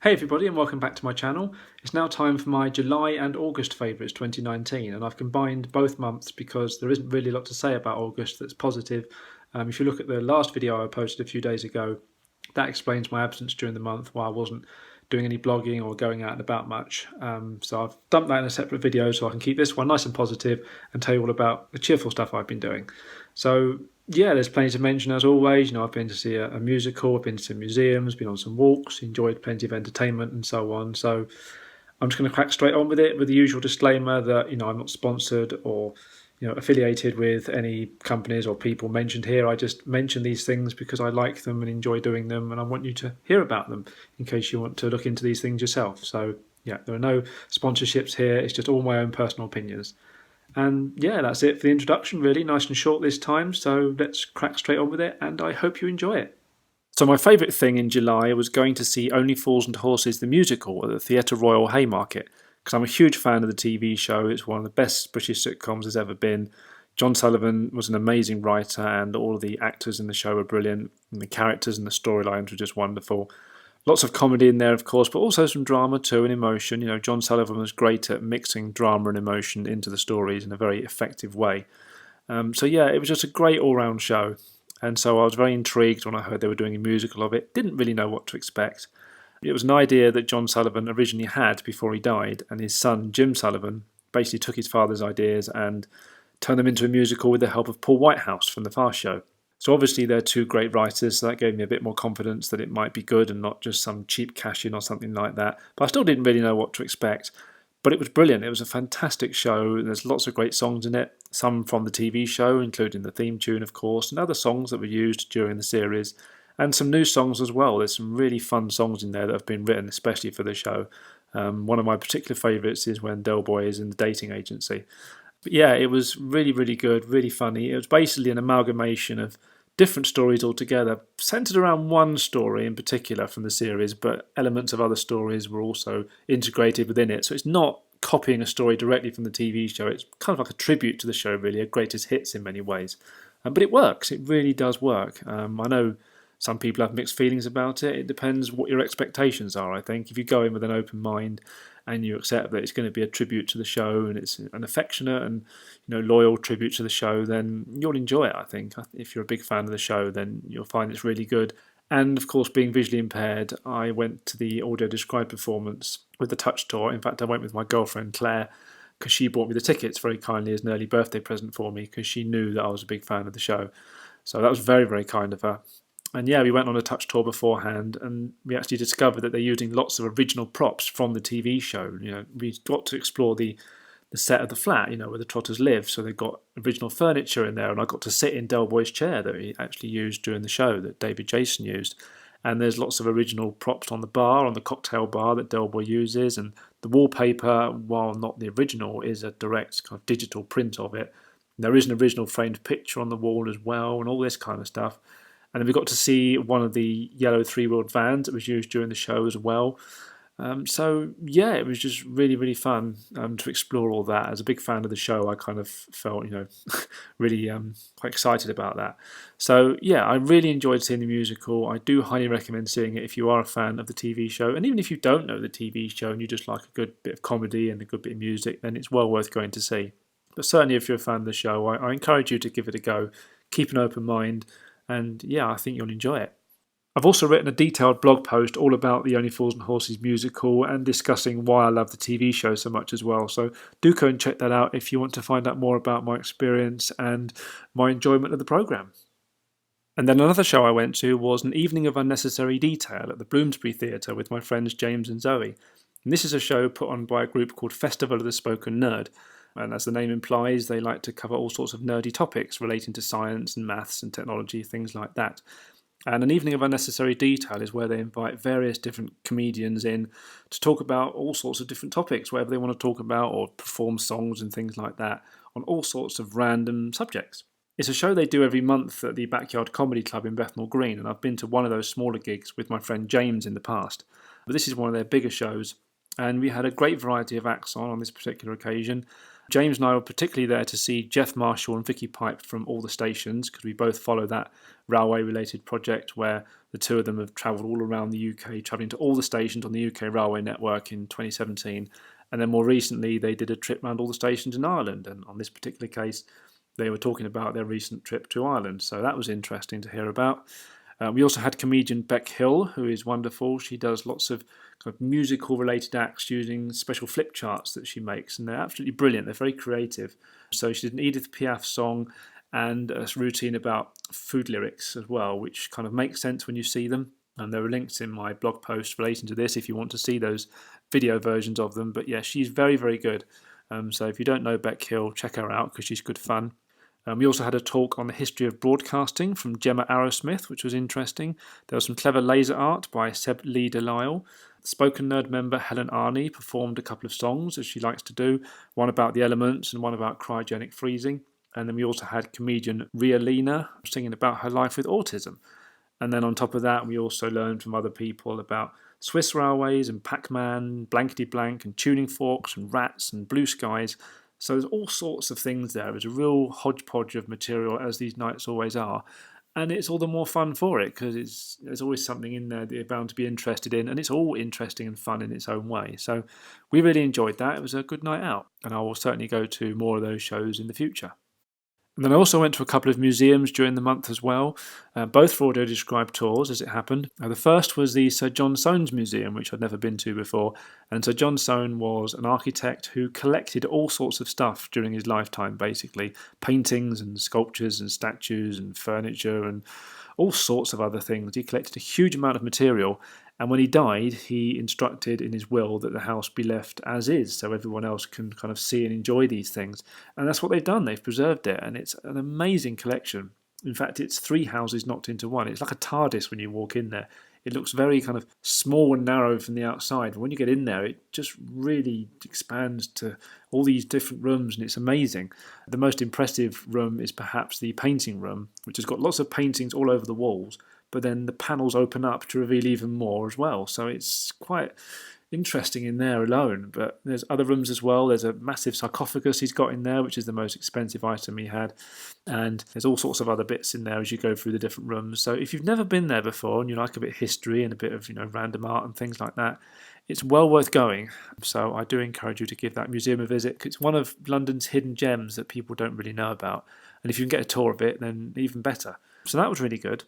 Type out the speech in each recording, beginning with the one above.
Hey everybody and welcome back to my channel. It's now time for my July and August favourites 2019, and I've combined both months because there isn't really a lot to say about August that's positive. If you look at the last video I posted a few days ago, that explains my absence during the month while I wasn't doing any blogging or going out and about much. So I've dumped that in a separate video so I can keep this one nice and positive and tell you all about the cheerful stuff I've been doing. So yeah, there's plenty to mention as always. I've been to see a musical, I've been to some museums, been on some walks, enjoyed plenty of entertainment and so on. So I'm just going to crack straight on with it with the usual disclaimer that I'm not sponsored or affiliated with any companies or people mentioned here. I just mention these things because I like them and enjoy doing them, and I want you to hear about them in case you want to look into these things yourself. So yeah, there are no sponsorships here. It's just all my own personal opinions. And yeah, that's it for the introduction, really. Nice and short this time, so let's crack straight on with it, and I hope you enjoy it. So my favourite thing in July was going to see Only Fools and Horses the musical at the Theatre Royal Haymarket, because I'm a huge fan of the TV show. It's one of the best British sitcoms there's ever been. John Sullivan was an amazing writer, and all of the actors in the show were brilliant, and the characters and the storylines were just wonderful. Lots of comedy in there, of course, but also some drama too and emotion. John Sullivan was great at mixing drama and emotion into the stories in a very effective way. So yeah, it was just a great all-round show. And so I was very intrigued when I heard they were doing a musical of it. Didn't really know what to expect. It was an idea that John Sullivan originally had before he died, and his son, Jim Sullivan, basically took his father's ideas and turned them into a musical with the help of Paul Whitehouse from The Fast Show. So obviously they're two great writers, so that gave me a bit more confidence that it might be good and not just some cheap cash-in or something like that. But I still didn't really know what to expect. But it was brilliant. It was a fantastic show. There's lots of great songs in it, some from the TV show, including the theme tune, of course, and other songs that were used during the series, and some new songs as well. There's some really fun songs in there that have been written especially for the show. One of my particular favourites is when Del Boy is in the dating agency. But yeah, it was really, really good, really funny. It was basically an amalgamation of different stories altogether, centred around one story in particular from the series, but elements of other stories were also integrated within it. So it's not copying a story directly from the TV show. It's kind of like a tribute to the show, really, a greatest hits in many ways. But it works. It really does work. I know some people have mixed feelings about it. It depends what your expectations are, I think. If you go in with an open mind and you accept that it's going to be a tribute to the show and it's an affectionate and loyal tribute to the show, then you'll enjoy it, I think. If you're a big fan of the show, then you'll find it's really good. And of course, being visually impaired, I went to the audio described performance with the Touch Tour. In fact, I went with my girlfriend Claire because she bought me the tickets very kindly as an early birthday present for me because she knew that I was a big fan of the show. So that was very, very kind of her. And yeah, we went on a touch tour beforehand, and we actually discovered that they're using lots of original props from the TV show. We got to explore the set of the flat, where the Trotters live. So they've got original furniture in there, and I got to sit in Del Boy's chair that he actually used during the show, that David Jason used. And there's lots of original props on the bar, on the cocktail bar that Del Boy uses, and the wallpaper, while not the original, is a direct kind of digital print of it. And there is an original framed picture on the wall as well, and all this kind of stuff. And then we got to see one of the yellow three-wheeled vans that was used during the show as well. So yeah, it was just really, really fun to explore all that. As a big fan of the show, I kind of felt, really quite excited about that. So yeah, I really enjoyed seeing the musical. I do highly recommend seeing it if you are a fan of the TV show. And even if you don't know the TV show and you just like a good bit of comedy and a good bit of music, then it's well worth going to see. But certainly if you're a fan of the show, I encourage you to give it a go. Keep an open mind. And yeah, I think you'll enjoy it. I've also written a detailed blog post all about the Only Fools and Horses musical and discussing why I love the TV show so much as well. So do go and check that out if you want to find out more about my experience and my enjoyment of the programme. And then another show I went to was An Evening of Unnecessary Detail at the Bloomsbury Theatre with my friends James and Zoe. And this is a show put on by a group called Festival of the Spoken Nerd. And as the name implies, they like to cover all sorts of nerdy topics relating to science and maths and technology, things like that. And An Evening of Unnecessary Detail is where they invite various different comedians in to talk about all sorts of different topics, whatever they want to talk about, or perform songs and things like that on all sorts of random subjects. It's a show they do every month at the Backyard Comedy Club in Bethnal Green, and I've been to one of those smaller gigs with my friend James in the past. But this is one of their bigger shows, and we had a great variety of acts on this particular occasion. James and I were particularly there to see Jeff Marshall and Vicky Pipe from All the Stations, because we both follow that railway-related project where the two of them have travelled all around the UK, travelling to all the stations on the UK railway network in 2017. And then more recently, they did a trip around all the stations in Ireland. And on this particular case, they were talking about their recent trip to Ireland. So that was interesting to hear about. We also had comedian Beck Hill, who is wonderful. She does lots of kind of musical related acts using special flip charts that she makes, and they're absolutely brilliant. They're very creative. So she did an Edith Piaf song and a routine about food lyrics as well, which kind of makes sense when you see them. And there are links in my blog post relating to this if you want to see those video versions of them. But yeah, she's very, very good. So if you don't know Beck Hill, check her out because she's good fun. We also had a talk on the history of broadcasting from Gemma Arrowsmith, which was interesting. There was some clever laser art by Seb Lee Delisle. Spoken Nerd member Helen Arney performed a couple of songs, as she likes to do, one about the elements and one about cryogenic freezing. And then we also had comedian Ria Lena singing about her life with autism. And then on top of that, we also learned from other people about Swiss railways and Pac-Man, Blankety Blank and tuning forks and rats and blue skies. So there's all sorts of things there. There's a real hodgepodge of material, as these nights always are. And it's all the more fun for it because there's always something in there that you're bound to be interested in, and it's all interesting and fun in its own way. So we really enjoyed that. It was a good night out, and I will certainly go to more of those shows in the future. And then I also went to a couple of museums during the month as well, both for audio-described tours as it happened. The first was the Sir John Soane's Museum, which I'd never been to before. And Sir John Soane was an architect who collected all sorts of stuff during his lifetime, basically. Paintings and sculptures and statues and furniture and all sorts of other things. He collected a huge amount of material. And when he died, he instructed in his will that the house be left as is, so everyone else can kind of see and enjoy these things. And that's what they've done. They've preserved it, and it's an amazing collection. In fact, it's 3 houses knocked into one. It's like a TARDIS when you walk in there. It looks very kind of small and narrow from the outside. But when you get in there, it just really expands to all these different rooms, and it's amazing. The most impressive room is perhaps the painting room, which has got lots of paintings all over the walls. But then the panels open up to reveal even more as well. So it's quite interesting in there alone. But there's other rooms as well. There's a massive sarcophagus he's got in there, which is the most expensive item he had. And there's all sorts of other bits in there as you go through the different rooms. So if you've never been there before and you like a bit of history and a bit of random art and things like that, it's well worth going. So I do encourage you to give that museum a visit. It's one of London's hidden gems that people don't really know about. And if you can get a tour of it, then even better. So that was really good.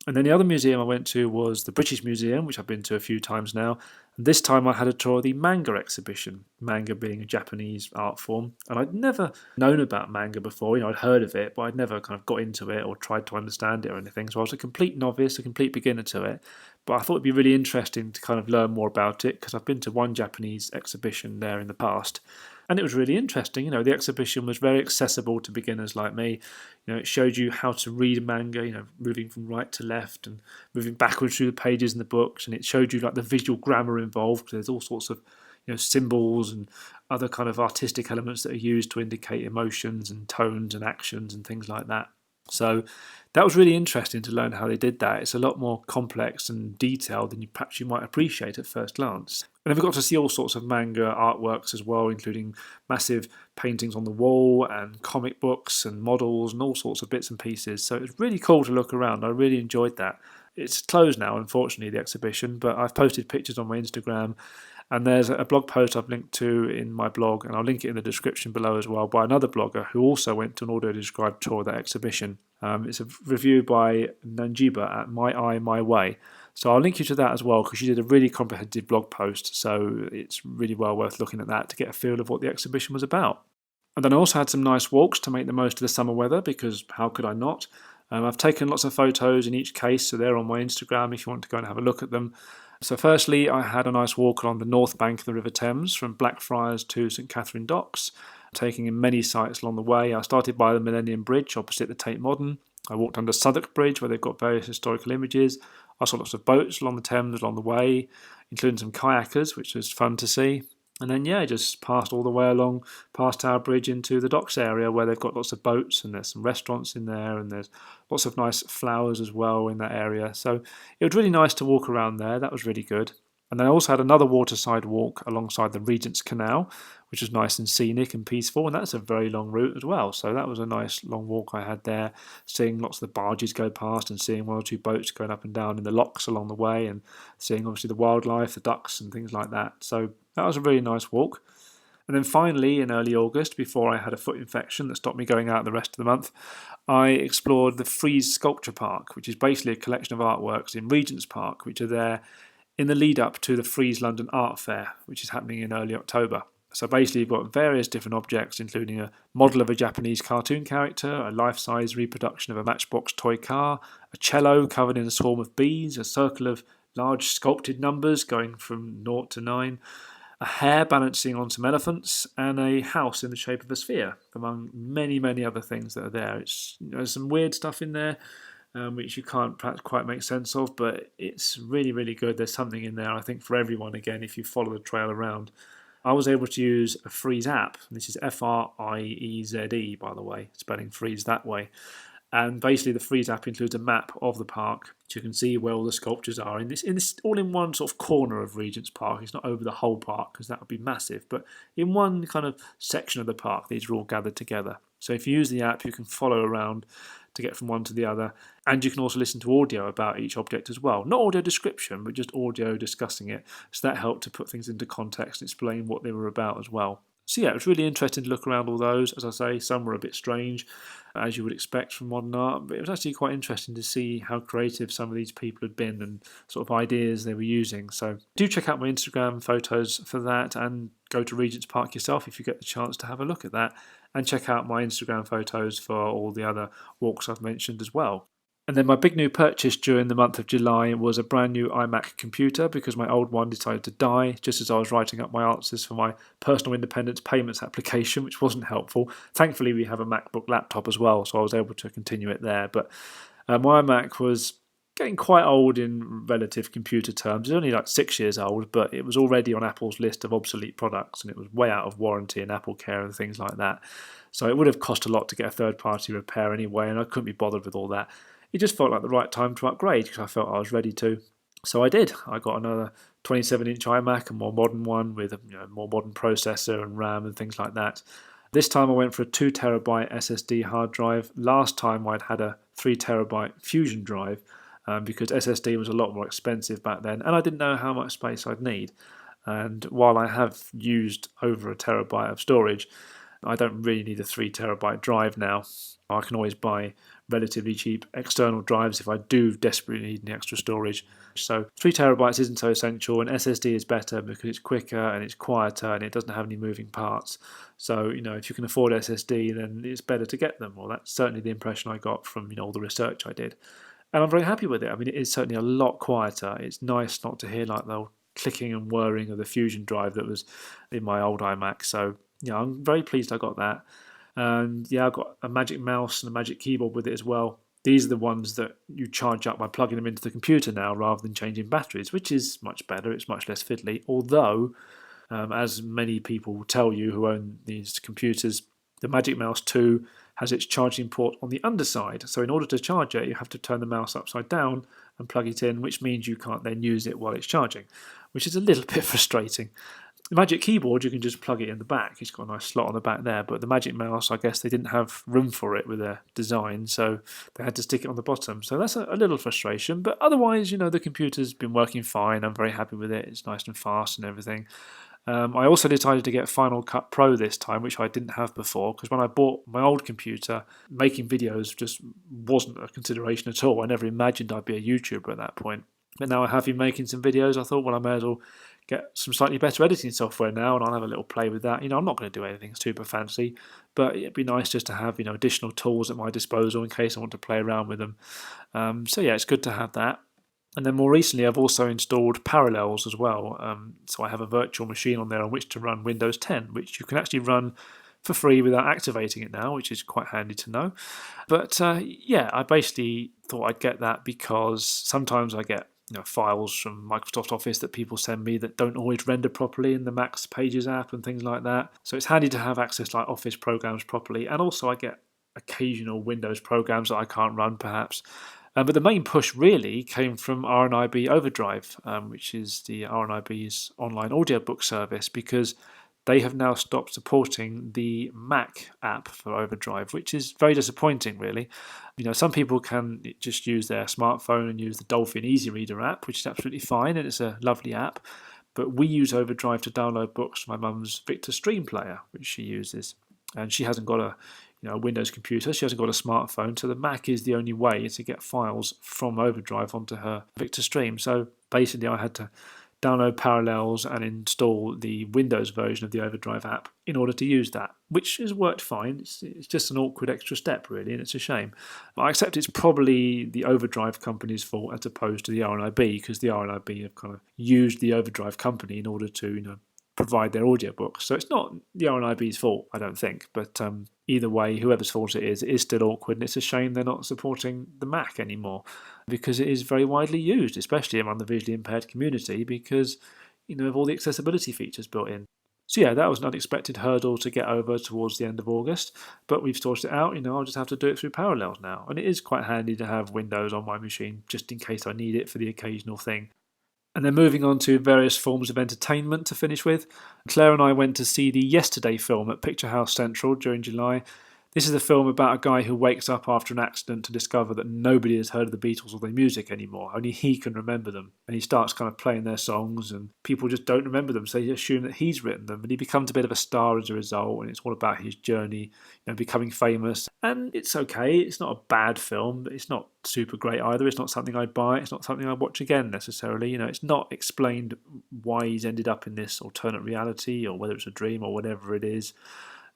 And then the other museum I went to was the British Museum, which I've been to a few times now. And this time I had a tour of the Manga exhibition, Manga being a Japanese art form. And I'd never known about Manga before. I'd heard of it, but I'd never kind of got into it or tried to understand it or anything. So I was a complete novice, a complete beginner to it. But I thought it'd be really interesting to kind of learn more about it because I've been to one Japanese exhibition there in the past. And it was really interesting. The exhibition was very accessible to beginners like me. It showed you how to read manga, moving from right to left and moving backwards through the pages in the books. And it showed you like the visual grammar involved. There's all sorts of symbols and other kind of artistic elements that are used to indicate emotions and tones and actions and things like that. So that was really interesting to learn how they did that. It's a lot more complex and detailed than perhaps you might appreciate at first glance. And then we got to see all sorts of manga artworks as well, including massive paintings on the wall and comic books and models and all sorts of bits and pieces. So it was really cool to look around. I really enjoyed that. It's closed now, unfortunately, the exhibition, but I've posted pictures on my Instagram. And there's a blog post I've linked to in my blog, and I'll link it in the description below as well, by another blogger who also went to an audio-described tour of that exhibition. It's a review by Nanjiba at My Eye, My Way. So I'll link you to that as well, because she did a really comprehensive blog post, so it's really well worth looking at that to get a feel of what the exhibition was about. And then I also had some nice walks to make the most of the summer weather, because how could I not? I've taken lots of photos in each case, so they're on my Instagram if you want to go and have a look at them. So firstly, I had a nice walk along the north bank of the River Thames from Blackfriars to St Catherine Docks, taking in many sights along the way. I started by the Millennium Bridge opposite the Tate Modern. I walked under Southwark Bridge where they've got various historical images. I saw lots of boats along the Thames along the way, including some kayakers, which was fun to see. And then, just passed all the way along past Tower Bridge into the docks area where they've got lots of boats and there's some restaurants in there and there's lots of nice flowers as well in that area. So it was really nice to walk around there. That was really good. And then I also had another waterside walk alongside the Regent's Canal, which was nice and scenic and peaceful, and that's a very long route as well. So that was a nice long walk I had there, seeing lots of the barges go past and seeing one or two boats going up and down in the locks along the way, and seeing obviously the wildlife, the ducks and things like that. So that was a really nice walk. And then finally, in early August, before I had a foot infection that stopped me going out the rest of the month, I explored the Frieze Sculpture Park, which is basically a collection of artworks in Regent's Park, which are there in the lead up to the Frieze London Art Fair, which is happening in early October. So basically you've got various different objects, including a model of a Japanese cartoon character, a life-size reproduction of a Matchbox toy car, a cello covered in a swarm of bees, a circle of large sculpted numbers going from 0 to 9, a hare balancing on some elephants, and a house in the shape of a sphere, among many, many other things that are there. There's some weird stuff in there, which you can't perhaps quite make sense of, but it's really, really good. There's something in there, I think, for everyone, again, if you follow the trail around. I was able to use a Frieze app. This is Frieze, by the way, spelling Frieze that way. And basically the Frieze app includes a map of the park, so you can see where all the sculptures are in this all-in-one sort of corner of Regent's Park. It's not over the whole park, because that would be massive, but in one kind of section of the park, these are all gathered together. So if you use the app, you can follow around to get from one to the other, and you can also listen to audio about each object as well. Not audio description, but just audio discussing it. So that helped to put things into context and explain what they were about as well. So yeah, it was really interesting to look around all those. As I say, some were a bit strange, as you would expect from modern art, but it was actually quite interesting to see how creative some of these people had been and sort of ideas they were using. So do check out my Instagram photos for that, and go to Regent's Park yourself if you get the chance to have a look at that, and check out my Instagram photos for all the other walks I've mentioned as well. And then my big new purchase during the month of July was a brand new iMac computer, because my old one decided to die just as I was writing up my answers for my personal independence payments application, which wasn't helpful. Thankfully, we have a MacBook laptop as well, so I was able to continue it there. But my iMac was getting quite old in relative computer terms. It's only like 6 years old, but it was already on Apple's list of obsolete products, and it was way out of warranty and Apple Care and things like that. So it would have cost a lot to get a third-party repair anyway, and I couldn't be bothered with all that. It just felt like the right time to upgrade, because I felt I was ready to. So I did. I got another 27-inch iMac, a more modern one with a more modern processor and RAM and things like that. This time I went for a 2TB SSD hard drive. Last time I'd had a 3TB Fusion drive, because SSD was a lot more expensive back then, and I didn't know how much space I'd need. And while I have used over a terabyte of storage, I don't really need a 3TB drive now. I can always buy relatively cheap external drives if I do desperately need any extra storage. So 3TB isn't so essential, and SSD is better because it's quicker and it's quieter and it doesn't have any moving parts. So if you can afford SSD, then it's better to get them. Well, that's certainly the impression I got from all the research I did, and I'm very happy with it. I mean, it is certainly a lot quieter. It's nice not to hear like the clicking and whirring of the Fusion drive that was in my old iMac. So I'm very pleased I got that. And I've got a Magic Mouse and a Magic Keyboard with it as well. These are the ones that you charge up by plugging them into the computer now, rather than changing batteries, which is much better. It's much less fiddly. Although, as many people tell you who own these computers, the Magic Mouse 2 has its charging port on the underside. So in order to charge it, you have to turn the mouse upside down and plug it in, which means you can't then use it while it's charging, which is a little bit frustrating. The Magic Keyboard, you can just plug it in the back. It's got a nice slot on the back there, but the Magic Mouse, I guess they didn't have room for it with their design, so they had to stick it on the bottom. So that's a little frustration, but otherwise, the computer's been working fine. I'm very happy with it. It's nice and fast and everything. I also decided to get Final Cut Pro this time, which I didn't have before, because when I bought my old computer, making videos just wasn't a consideration at all. I never imagined I'd be a YouTuber at that point. But now I have been making some videos, I thought, well, I may as well get some slightly better editing software now, and I'll have a little play with that. I'm not going to do anything super fancy, but it'd be nice just to have additional tools at my disposal in case I want to play around with them. So yeah, it's good to have that. And then more recently, I've also installed Parallels as well. So I have a virtual machine on there on which to run Windows 10, which you can actually run for free without activating it now, which is quite handy to know. But I basically thought I'd get that because sometimes I get files from Microsoft Office that people send me that don't always render properly in the Mac's Pages app and things like that. So it's handy to have access to Office programs properly, and also I get occasional Windows programs that I can't run perhaps. But the main push really came from RNIB Overdrive, which is the RNIB's online audiobook service, because they have now stopped supporting the Mac app for Overdrive, which is very disappointing, really. Some people can just use their smartphone and use the Dolphin Easy Reader app, which is absolutely fine, and it's a lovely app. But we use Overdrive to download books from my mum's Victor Stream player, which she uses. And she hasn't got a Windows computer, she hasn't got a smartphone, so the Mac is the only way to get files from Overdrive onto her Victor Stream. So basically I had to download Parallels and install the Windows version of the Overdrive app in order to use that, which has worked fine. It's just an awkward extra step, really, and it's a shame. But I accept it's probably the Overdrive company's fault as opposed to the RNIB, because the RNIB have kind of used the Overdrive company in order to provide their audiobooks. So it's not the RNIB's fault, I don't think. But either way, whoever's fault it is still awkward, and it's a shame they're not supporting the Mac anymore, because it is very widely used, especially among the visually impaired community, because of all the accessibility features built in. So yeah, that was an unexpected hurdle to get over towards the end of August, but we've sorted it out. I'll just have to do it through Parallels now, and it is quite handy to have Windows on my machine just in case I need it for the occasional thing. And then moving on to various forms of entertainment to finish with. Claire and I went to see the Yesterday film at Picture House Central during July. This is a film about a guy who wakes up after an accident to discover that nobody has heard of the Beatles or their music anymore. Only he can remember them. And he starts kind of playing their songs, and people just don't remember them, so they assume that he's written them. And he becomes a bit of a star as a result, and it's all about his journey, becoming famous. And it's okay. It's not a bad film, but it's not super great either. It's not something I'd buy. It's not something I'd watch again necessarily. It's not explained why he's ended up in this alternate reality, or whether it's a dream or whatever it is.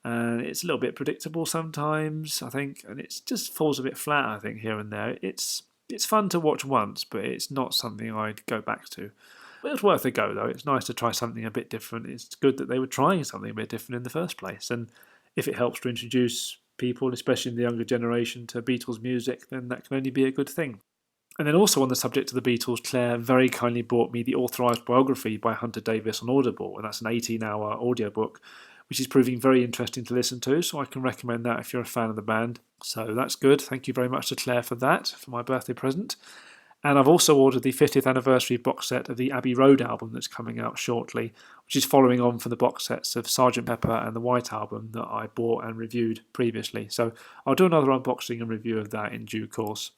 And it's a little bit predictable sometimes, I think, and it just falls a bit flat, I think, here and there. It's fun to watch once, but it's not something I'd go back to. But it's worth a go, though. It's nice to try something a bit different. It's good that they were trying something a bit different in the first place, and if it helps to introduce people, especially in the younger generation, to Beatles music, then that can only be a good thing. And then also on the subject of the Beatles, Claire very kindly brought me the authorised biography by Hunter Davies on Audible, and that's an 18-hour audiobook, which is proving very interesting to listen to, so I can recommend that if you're a fan of the band. So that's good. Thank you very much to Claire for that, for my birthday present. And I've also ordered the 50th anniversary box set of the Abbey Road album that's coming out shortly, which is following on from the box sets of Sgt. Pepper and the White Album that I bought and reviewed previously. So I'll do another unboxing and review of that in due course.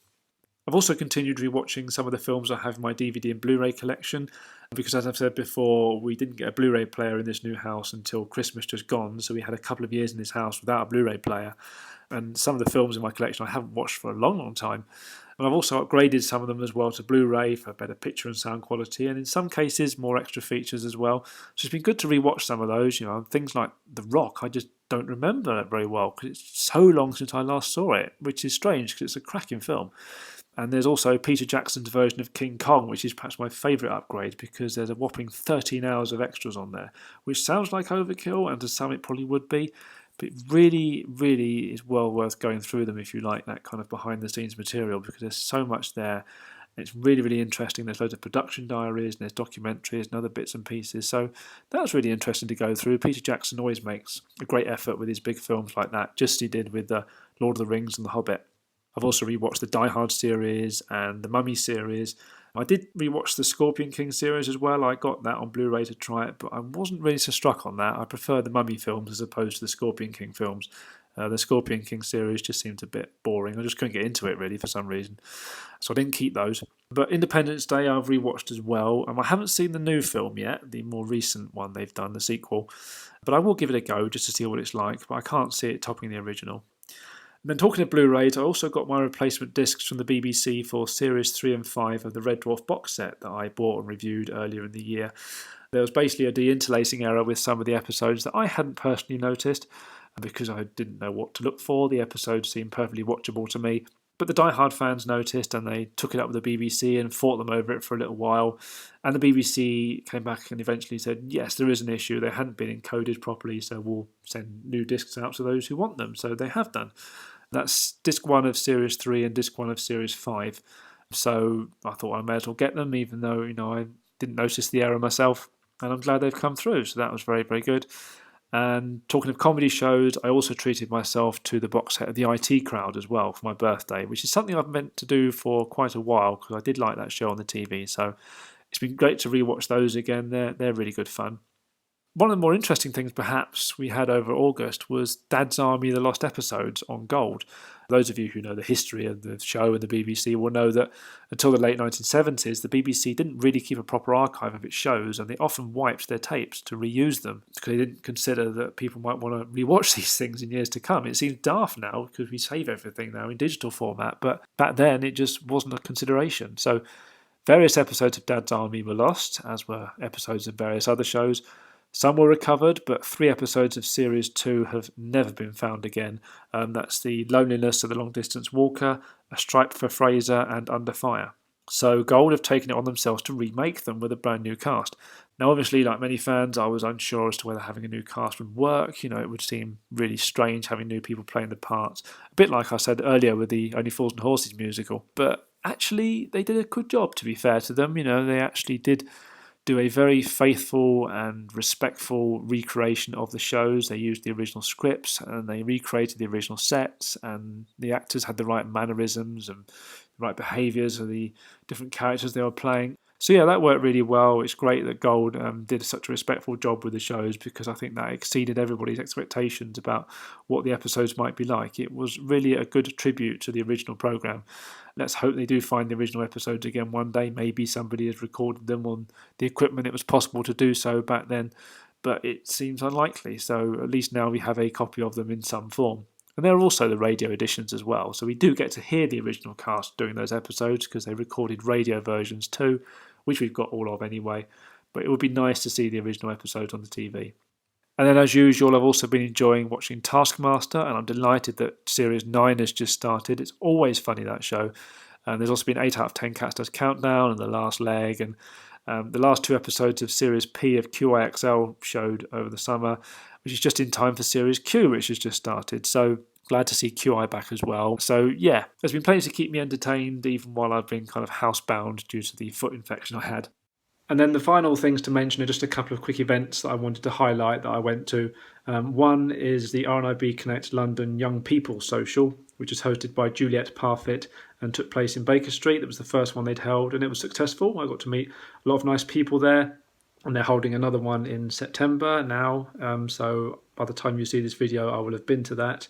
I've also continued rewatching some of the films I have in my DVD and Blu-ray collection, because as I've said before, we didn't get a Blu-ray player in this new house until Christmas just gone, so we had a couple of years in this house without a Blu-ray player, and some of the films in my collection I haven't watched for a long time. And I've also upgraded some of them as well to Blu-ray for better picture and sound quality, and in some cases more extra features as well. So it's been good to rewatch some of those. Things like The Rock, I just don't remember it very well because it's so long since I last saw it, which is strange because it's a cracking film. And there's also Peter Jackson's version of King Kong, which is perhaps my favourite upgrade because there's a whopping 13 hours of extras on there, which sounds like overkill, and to some it probably would be, but it really, really is well worth going through them if you like that kind of behind-the-scenes material, because there's so much there. It's really, really interesting. There's loads of production diaries, and there's documentaries and other bits and pieces. So that was really interesting to go through. Peter Jackson always makes a great effort with his big films like that, just as he did with Lord of the Rings and The Hobbit. I've also rewatched the Die Hard series and the Mummy series. I did rewatch the Scorpion King series as well. I got that on Blu-ray to try it, but I wasn't really so struck on that. I prefer the Mummy films as opposed to the Scorpion King films. The Scorpion King series just seemed a bit boring. I just couldn't get into it really for some reason. So I didn't keep those. But Independence Day I've rewatched as well. I haven't seen the new film yet, the more recent one they've done, the sequel. But I will give it a go just to see what it's like. But I can't see it topping the original. And then talking of Blu-rays, I also got my replacement discs from the BBC for Series 3 and 5 of the Red Dwarf box set that I bought and reviewed earlier in the year. There was basically a deinterlacing error with some of the episodes that I hadn't personally noticed because I didn't know what to look for. The episodes seemed perfectly watchable to me. But the Die Hard fans noticed and they took it up with the BBC and fought them over it for a little while. And the BBC came back and eventually said, yes, there is an issue. They hadn't been encoded properly, so we'll send new discs out to those who want them. So they have done. That's disc 1 of Series 3 and disc 1 of Series 5. So I thought I may as well get them, even though I didn't notice the error myself. And I'm glad they've come through. So that was very, very good. And talking of comedy shows, I also treated myself to the box set of The IT Crowd as well for my birthday, which is something I've meant to do for quite a while because I did like that show on the TV. So it's been great to rewatch those again. They're really good fun. One of the more interesting things perhaps we had over August was Dad's Army The Lost Episodes on Gold. Those of you who know the history of the show and the BBC will know that until the late 1970s, the BBC didn't really keep a proper archive of its shows, and they often wiped their tapes to reuse them because they didn't consider that people might want to rewatch these things in years to come. It seems daft now because we save everything now in digital format, but back then it just wasn't a consideration. So various episodes of Dad's Army were lost, as were episodes of various other shows. Some were recovered, but 3 episodes of Series 2 have never been found again. That's The Loneliness of the Long Distance Walker, A Stripe for Fraser, and Under Fire. So Gold have taken it on themselves to remake them with a brand new cast. Now, obviously, like many fans, I was unsure as to whether having a new cast would work. It would seem really strange having new people playing the parts. A bit like I said earlier with the Only Fools and Horses musical. But actually, they did a good job, to be fair to them. They actually did do a very faithful and respectful recreation of the shows. They used the original scripts and they recreated the original sets, and the actors had the right mannerisms and the right behaviours of the different characters they were playing. So yeah, that worked really well. It's great that Gold did such a respectful job with the shows, because I think that exceeded everybody's expectations about what the episodes might be like. It was really a good tribute to the original programme. Let's hope they do find the original episodes again one day. Maybe somebody has recorded them on the equipment it was possible to do so back then, but it seems unlikely. So at least now we have a copy of them in some form. And there are also the radio editions as well, so we do get to hear the original cast doing those episodes because they recorded radio versions too, which we've got all of anyway. But it would be nice to see the original episodes on the TV. And then, as usual, I've also been enjoying watching Taskmaster, and I'm delighted that Series 9 has just started. It's always funny, that show. And there's also been 8 out of 10 Cats Does Countdown and The Last Leg, and the last 2 episodes of Series P of QIXL showed over the summer, which is just in time for Series Q, which has just started. So glad to see QI back as well. So yeah, there's been plenty to keep me entertained, even while I've been kind of housebound due to the foot infection I had. And then the final things to mention are just a couple of quick events that I wanted to highlight that I went to. One is the RNIB Connect London Young People Social, which is hosted by Juliet Parfit and took place in Baker Street. That was the first one they'd held, and it was successful. I got to meet a lot of nice people there, and they're holding another one in September now. So by the time you see this video, I will have been to that.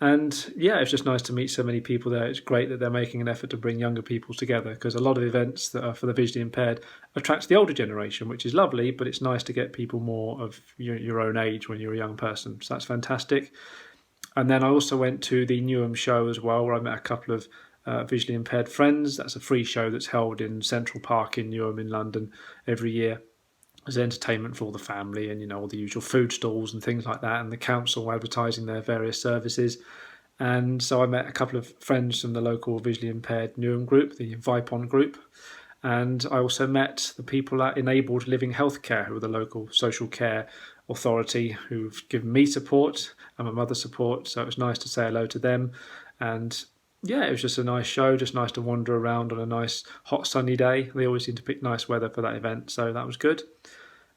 And yeah, it's just nice to meet so many people there. It's great that they're making an effort to bring younger people together, because a lot of events that are for the visually impaired attract the older generation, which is lovely, but it's nice to get people more of your own age when you're a young person. So that's fantastic. And then I also went to the Newham show as well, where I met a couple of visually impaired friends. That's a free show that's held in Central Park in Newham in London every year. There's entertainment for all the family, and all the usual food stalls and things like that, and the council advertising their various services. And so I met a couple of friends from the local visually impaired Newham group, the Vipon group, and I also met the people at Enabled Living Healthcare, who are the local social care authority, who've given me support and my mother support. So it was nice to say hello to them. And yeah, it was just a nice show, just nice to wander around on a nice hot sunny day. They always seem to pick nice weather for that event, so that was good.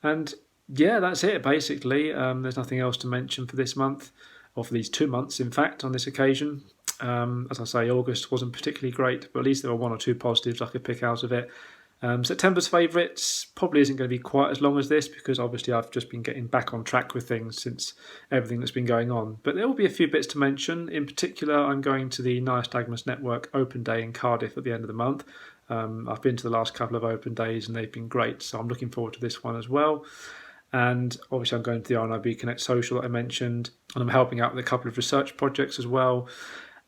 And yeah, that's it basically. There's nothing else to mention for this month, or for these 2 months in fact, on this occasion. As I say, August wasn't particularly great, but at least there were 1 or 2 positives I could pick out of it. September's favourites probably isn't going to be quite as long as this, because obviously I've just been getting back on track with things since everything that's been going on. But there will be a few bits to mention. In particular, I'm going to the Nystagmus Network Open Day in Cardiff at the end of the month. I've been to the last couple of open days and they've been great, so I'm looking forward to this one as well. And obviously I'm going to the RNIB Connect Social that I mentioned, and I'm helping out with a couple of research projects as well.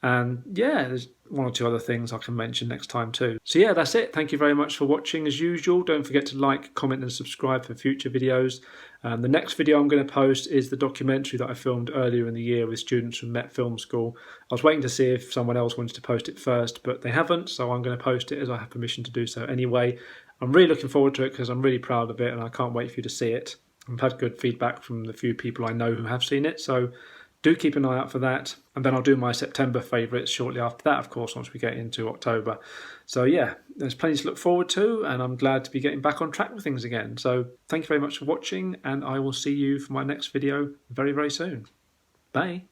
And yeah, there's 1 or 2 other things I can mention next time too. So yeah, that's it. Thank you very much for watching as usual. Don't forget to like, comment and subscribe for future videos. The next video I'm going to post is the documentary that I filmed earlier in the year with students from Met Film School. I was waiting to see if someone else wanted to post it first, but they haven't, so I'm going to post it as I have permission to do so anyway. I'm really looking forward to it because I'm really proud of it and I can't wait for you to see it. I've had good feedback from the few people I know who have seen it, so do keep an eye out for that. And then I'll do my September favourites shortly after that, of course, once we get into October. So yeah, there's plenty to look forward to, and I'm glad to be getting back on track with things again. So thank you very much for watching, and I will see you for my next video very, very soon. Bye.